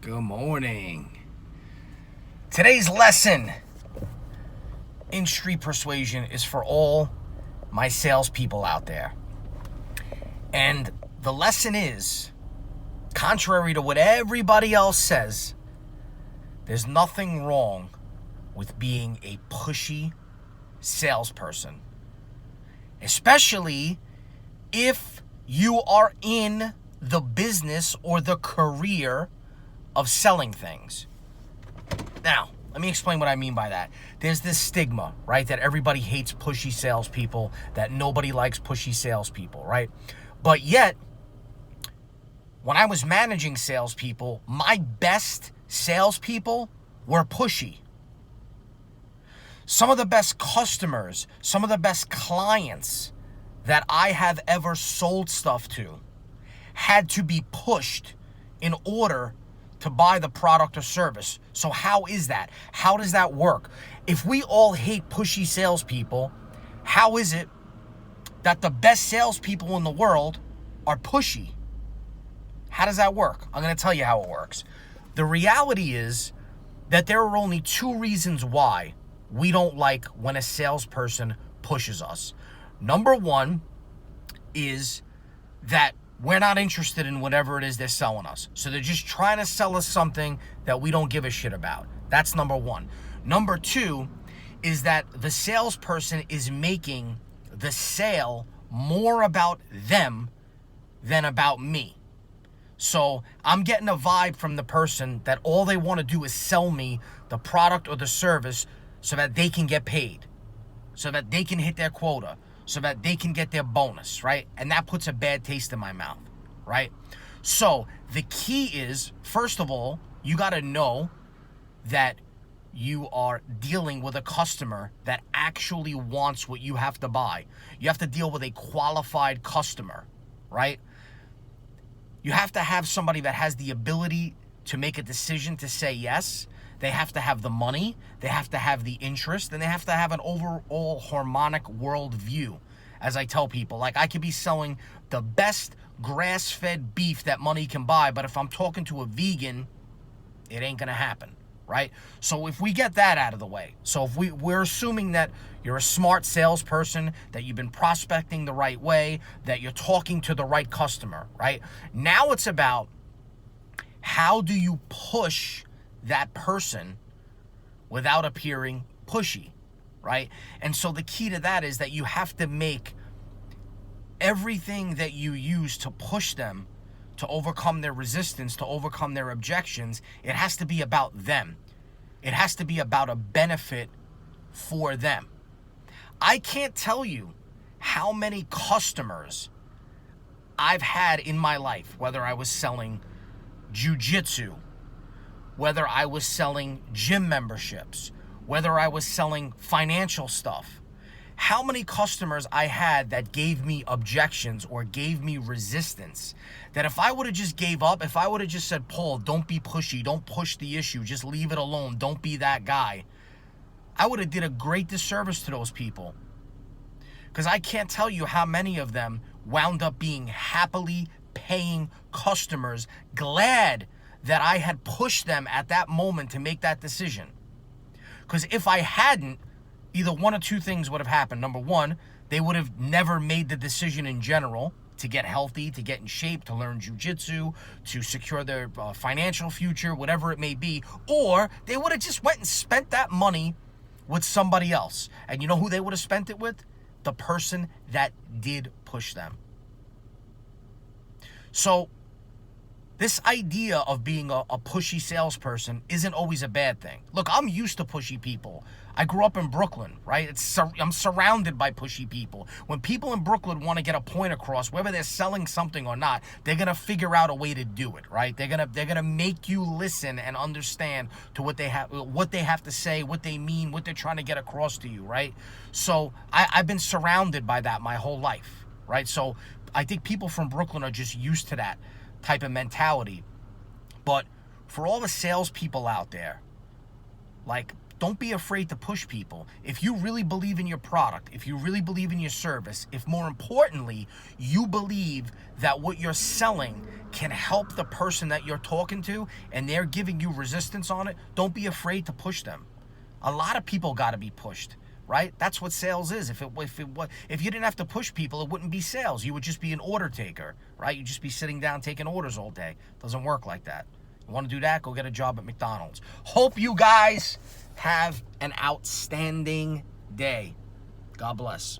Good morning. Today's lesson in street persuasion is for all my salespeople out there. And the lesson is, contrary to what everybody else says, there's nothing wrong with being a pushy salesperson. Especially if you are in the business or the career of selling things. Now, let me explain what I mean by that. There's this stigma, right, that everybody hates pushy salespeople, that nobody likes pushy salespeople, right? But yet, when I was managing salespeople, my best salespeople were pushy. Some of the best customers, some of the best clients that I have ever sold stuff to had to be pushed in order to buy the product or service. So how is that? How does that work? If we all hate pushy salespeople, how is it that the best salespeople in the world are pushy? How does that work? I'm going to tell you how it works. The reality is that there are only two reasons why we don't like when a salesperson pushes us. Number one is that we're not interested in whatever it is they're selling us. So they're just trying to sell us something that we don't give a shit about. That's number one. Number two is that the salesperson is making the sale more about them than about me. So I'm getting a vibe from the person that all they want to do is sell me the product or the service so that they can get paid, so that they can hit their quota, so that they can get their bonus, right? And that puts a bad taste in my mouth, right? So the key is, first of all, you got to know that you are dealing with a customer that actually wants what you have to buy. You have to deal with a qualified customer, right? You have to have somebody that has the ability to make a decision to say yes. They have to have the money, they have to have the interest, and they have to have an overall harmonic worldview. As I tell people, like, I could be selling the best grass-fed beef that money can buy, but if I'm talking to a vegan, it ain't gonna happen, right? So if we get that out of the way, so if we're assuming that you're a smart salesperson, that you've been prospecting the right way, that you're talking to the right customer, right? Now it's about how do you push that person without appearing pushy, right? And so the key to that is that you have to make everything that you use to push them to overcome their resistance, to overcome their objections, it has to be about them. It has to be about a benefit for them. I can't tell you how many customers I've had in my life, whether I was selling jujitsu, whether I was selling gym memberships, whether I was selling financial stuff, how many customers I had that gave me objections or gave me resistance, that if I would have just gave up, if I would have just said, Paul, don't be pushy, don't push the issue, just leave it alone, don't be that guy, I would have did a great disservice to those people. Because I can't tell you how many of them wound up being happily paying customers, glad that I had pushed them at that moment to make that decision. Because if I hadn't, either one or two things would have happened. Number one, they would have never made the decision in general to get healthy, to get in shape, to learn jujitsu, to secure their financial future, whatever it may be. Or they would have just went and spent that money with somebody else. And you know who they would have spent it with? The person that did push them. So this idea of being a pushy salesperson isn't always a bad thing. Look, I'm used to pushy people. I grew up in Brooklyn, right? I'm surrounded by pushy people. When people in Brooklyn want to get a point across, whether they're selling something or not, they're gonna figure out a way to do it, right? They're gonna make you listen and understand to what they have to say, what they mean, what they're trying to get across to you, right? So I've been surrounded by that my whole life, right? So I think people from Brooklyn are just used to that type of mentality. But for all the salespeople out there, like, Don't be afraid to push people. If you really believe in your product, if you really believe in your service, if more importantly, you believe that what you're selling can help the person that you're talking to and they're giving you resistance on it, don't be afraid to push them. A lot of people got to be pushed, right? That's what sales is. If you didn't have to push people, it wouldn't be sales. You would just be an order taker, right? You'd just be sitting down taking orders all day. Doesn't work like that. You want to do that? Go get a job at McDonald's. Hope you guys have an outstanding day. God bless.